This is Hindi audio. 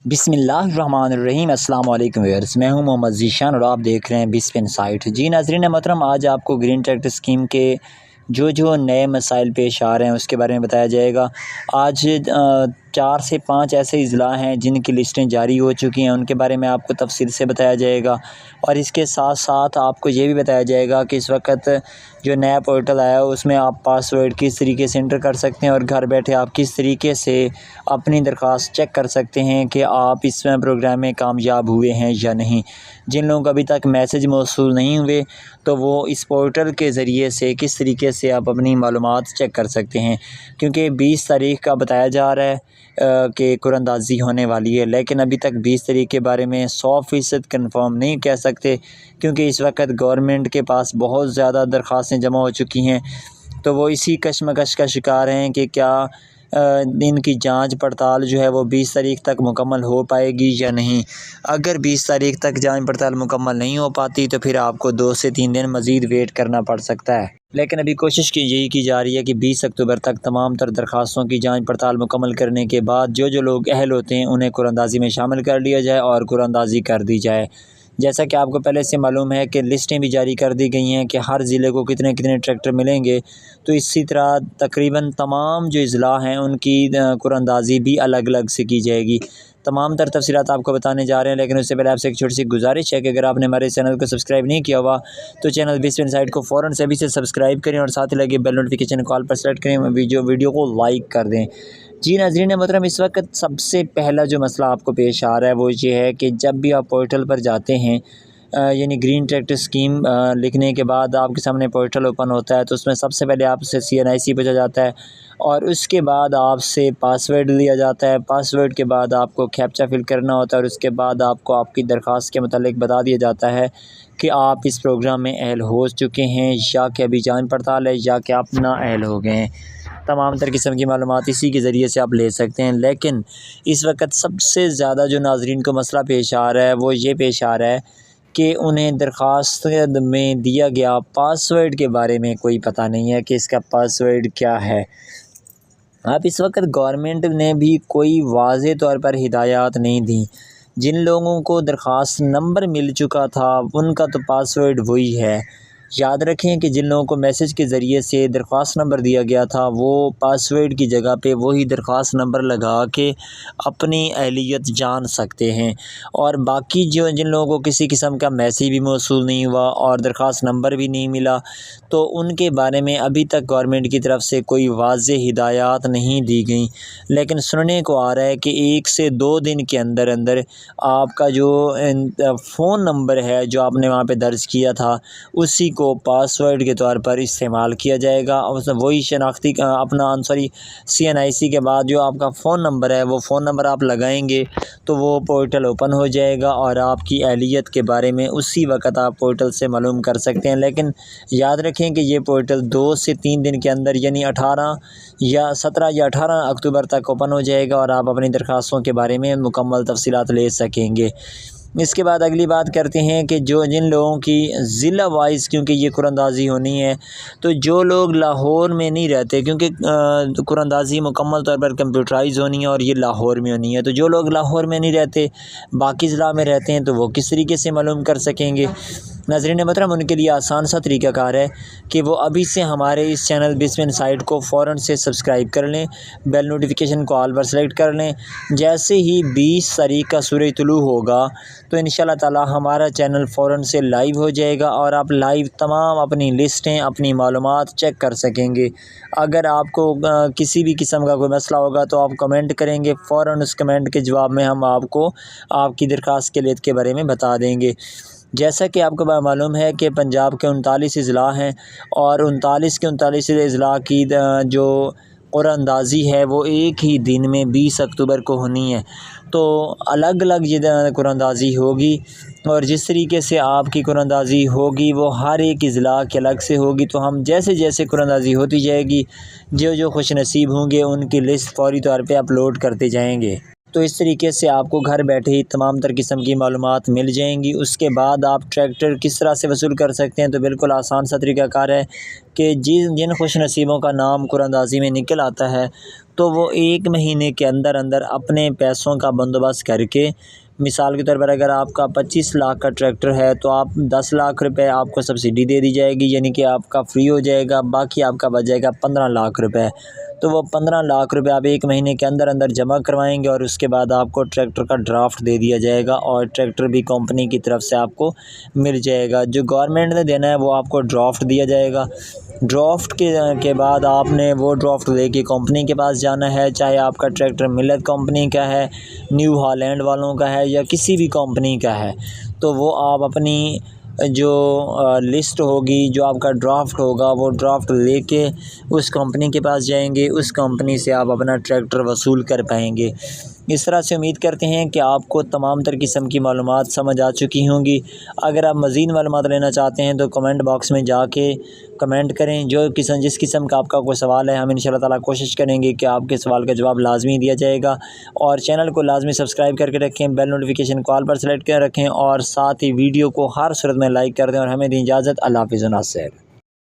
बिस्मिल्लाहिर्रहमानिर्रहीम अस्सलाम वालेकुम व्यूअर्स, मैं हूं मोहम्मद ज़ीशान और आप देख रहे हैं बिस पिन साइट। जी नाज़रीन मोहतरम, आज आपको ग्रीन ट्रैक्टर स्कीम के जो नए मसाइल पेश आ रहे हैं उसके बारे में बताया जाएगा। आज 4 से 5 ऐसे अज़ला हैं जिनकी लिस्टें जारी हो चुकी हैं, उनके बारे में आपको तफसील से बताया जाएगा। और इसके साथ साथ आपको ये भी बताया जाएगा कि इस वक्त जो नया पोर्टल आया है उसमें आप पासवर्ड किस तरीके से इंटर कर सकते हैं और घर बैठे आप किस तरीके से अपनी दरख्वास्त चेक कर सकते हैं कि आप इस प्रोग्राम में कामयाब हुए हैं या नहीं। जिन लोगों को अभी तक मैसेज मौसूल नहीं हुए तो वो इस पोर्टल के ज़रिए से किस तरीके से आप अपनी मालूमात चेक कर सकते हैं, क्योंकि 20 तारीख़ का बताया जा रहा है कि कुरानंदाज़ी होने वाली है, लेकिन अभी तक 20 तारीख़ के बारे में 100% कन्फर्म नहीं कह सकते, क्योंकि इस वक्त गवर्नमेंट के पास बहुत ज़्यादा दरख्वास्तें जमा हो चुकी हैं। तो वो इसी कशमकश का शिकार हैं कि क्या इनकी जांच पड़ताल जो है वो 20 तारीख़ तक मुकम्मल हो पाएगी या नहीं। अगर 20 तारीख़ तक जांच पड़ताल मुकम्मल नहीं हो पाती तो फिर आपको 2 से 3 दिन मज़ीद वेट करना पड़ सकता है। लेकिन अभी कोशिश यही की जा रही है कि 20 अक्टूबर तक तमाम तर दरख्वास्तों की जांच पड़ताल मुकम्मल करने के बाद जो लोग अहल होते हैं उन्हें कुरानंदाज़ी में शामिल कर लिया जाए और कुरानंदाज़ी कर दी जाए। जैसा कि आपको पहले से मालूम है कि लिस्टें भी जारी कर दी गई हैं कि हर ज़िले को कितने कितने ट्रैक्टर मिलेंगे, तो इसी तरह तकरीबन तमाम जो अज़ला हैं उनकी कुरानंदाज़ी भी अलग अलग से की जाएगी। तमाम तर तफसीलात आपको बताने जा रहे हैं, लेकिन उससे पहले आपसे एक छोटी सी गुजारिश है कि अगर आपने हमारे चैनल को सब्सक्राइब नहीं किया हुआ तो चैनल बिस पिन साइट को फ़ौरन से अभी से सब्सक्राइब करें और साथ ही लगे बेल नोटिफिकेशन कॉल पर सेलेक्ट करें, वीडियो को लाइक कर दें। जी नाज़रीन मोहतरम, इस वक्त सबसे पहला जो मसला आपको पेश आ रहा है वो ये है कि जब भी आप पोर्टल पर जाते हैं, यानी ग्रीन ट्रैक्टर स्कीम लिखने के बाद आपके सामने पोर्टल ओपन होता है, तो उसमें सबसे पहले आपसे CNIC पूछा जाता है और उसके बाद आपसे पासवर्ड लिया जाता है। पासवर्ड के बाद आपको कैप्चा फिल करना होता है और उसके बाद आपको आपकी दरख्वास्त के मतलब बता दिया जाता है कि आप इस प्रोग्राम में अहल हो चुके हैं या कि अभी जांच पड़ताल है या कि आप नाअहल हो गए हैं। तमाम तर किस्म की मालूमात इसी के ज़रिए से आप ले सकते हैं। लेकिन इस वक्त सबसे ज़्यादा जो नाज़रीन को मसला पेश आ रहा है वो ये पेश आ रहा है कि उन्हें दरख्वास्त में दिया गया पासवर्ड के बारे में कोई पता नहीं है कि इसका पासवर्ड क्या है। अब इस वक्त गवर्नमेंट ने भी कोई वाज़े तौर पर हिदायत नहीं दी। जिन लोगों को दरख्वास्त नंबर मिल चुका था उनका तो पासवर्ड वही है। याद रखें कि जिन लोगों को मैसेज के ज़रिए से दरख्वास्त नंबर दिया गया था वो पासवर्ड की जगह पे वही दरख्वास्त नंबर लगा के अपनी अहलियत जान सकते हैं। और बाकी जिन लोगों को किसी किस्म का मैसेज भी मौसूल नहीं हुआ और दरख्वास्त नंबर भी नहीं मिला, तो उनके बारे में अभी तक गवर्नमेंट की तरफ से कोई वाज़े हिदायत नहीं दी गई। लेकिन सुनने को आ रहा है कि 1 से 2 दिन के अंदर अंदर आपका जो फ़ोन नंबर है जो आपने वहाँ पे दर्ज किया था उसी को पासवर्ड के तौर पर इस्तेमाल किया जाएगा। और वही शनाख्ती अपना CNIC के बाद जो आपका फ़ोन नंबर है वो फ़ोन नंबर आप लगाएंगे तो वो पोर्टल ओपन हो जाएगा और आपकी अहलियत के बारे में उसी वक्त आप पोर्टल से मालूम कर सकते हैं। लेकिन याद रखें कि ये पोर्टल 2 से 3 दिन के अंदर यानी 17 या 18 अक्टूबर तक ओपन हो जाएगा और आप अपनी दरख्वास्तों के बारे में मुकम्मल तफसीलात ले सकेंगे। इसके बाद अगली बात करते हैं कि जिन लोगों की ज़िला वाइज़, क्योंकि ये कुरानंदाज़ी होनी है, तो जो लोग लाहौर में नहीं रहते, क्योंकि कुरानंदाज़ी मुकम्मल तौर पर कंप्यूटराइज़ होनी है और ये लाहौर में होनी है, तो जो लोग लाहौर में नहीं रहते बाकी ज़िला में रहते हैं तो वो किस तरीके से मालूम कर सकेंगे। नाज़रीन मोहतरम, उनके लिए आसान सा तरीक़ाकार है कि वो अभी से हमारे इस चैनल बिस पिन साइट को फ़ौरन से सब्सक्राइब कर लें, बेल नोटिफिकेशन को ऑल पर सेलेक्ट कर लें। जैसे ही 20 तारीख़ का सूरज तुलू होगा तो इंशाल्लाह ताला हमारा चैनल फ़ौरन से लाइव हो जाएगा और आप लाइव तमाम अपनी लिस्टें, अपनी मालूमात चेक कर सकेंगे। अगर आपको किसी भी किस्म का कोई मसला होगा तो आप कमेंट करेंगे, फ़ौरन उस कमेंट के जवाब में हम आपको आपकी दरख्वास्त के लिस्ट के बारे में बता देंगे। जैसा कि आपको मालूम है कि पंजाब के 39 अज़ला हैं और 39 के 39 अज़ला की जो कुरानंदाज़ी है वो एक ही दिन में 20 अक्टूबर को होनी है। तो अलग अलग ये कुरानंदाज़ी होगी और जिस तरीके से आपकी कुरानंदाज़ी होगी वो हर एक अज़ला के अलग से होगी। तो हम जैसे जैसे कुरानंदाज़ी होती जाएगी जो खुश नसीब होंगे उनकी लिस्ट फौरी तौर पे अपलोड करते जाएंगे। तो इस तरीके से आपको घर बैठे ही तमाम तर किस्म की मालूमात मिल जाएंगी। उसके बाद आप ट्रैक्टर किस तरह से वसूल कर सकते हैं, तो बिल्कुल आसान सा तरीक़ाकार है कि जिन खुश नसीबों का नाम कुरानदाज़ी में निकल आता है तो वो 1 महीने के अंदर अंदर अपने पैसों का बंदोबस्त करके, मिसाल के तौर पर अगर आपका 25 लाख का ट्रैक्टर है तो आप 10 लाख रुपए आपको सब्सिडी दे दी जाएगी, यानी कि आपका फ्री हो जाएगा, बाकी आपका बच जाएगा 15 लाख रुपए। तो वो 15 लाख रुपए आप 1 महीने के अंदर अंदर जमा करवाएंगे और उसके बाद आपको ट्रैक्टर का ड्राफ्ट दे दिया जाएगा और ट्रैक्टर भी कंपनी की तरफ से आपको मिल जाएगा। जो गवर्नमेंट ने देना है वो आपको ड्राफ्ट दिया जाएगा। ड्राफ्ट के बाद आपने वो ड्राफ्ट लेके कंपनी के पास जाना है, चाहे आपका ट्रैक्टर मिलत कंपनी का है, न्यू हॉलैंड वालों का है या किसी भी कंपनी का है, तो वो आप अपनी जो लिस्ट होगी, जो आपका ड्राफ्ट होगा, वो ड्राफ्ट लेके उस कंपनी के पास जाएंगे, उस कंपनी से आप अपना ट्रैक्टर वसूल कर पाएंगे। इस तरह से उम्मीद करते हैं कि आपको तमाम तर किस्म की मालूमात समझ आ चुकी होंगी। अगर आप मज़ीद मालूमात लेना चाहते हैं तो कमेंट बॉक्स में जाके कमेंट करें। जिस किस्म का आपका कोई सवाल है, हम इंशाल्लाह ताला कोशिश करेंगे कि आपके सवाल का जवाब लाजमी दिया जाएगा। और चैनल को लाजमी सब्सक्राइब करके रखें, बेल नोटिफिकेशन कॉल पर सेलेक्ट कर रखें और साथ ही वीडियो को हर सूरत में लाइक कर दें और हमें दें इजाज़त। अल्लाह हाफ़िज़।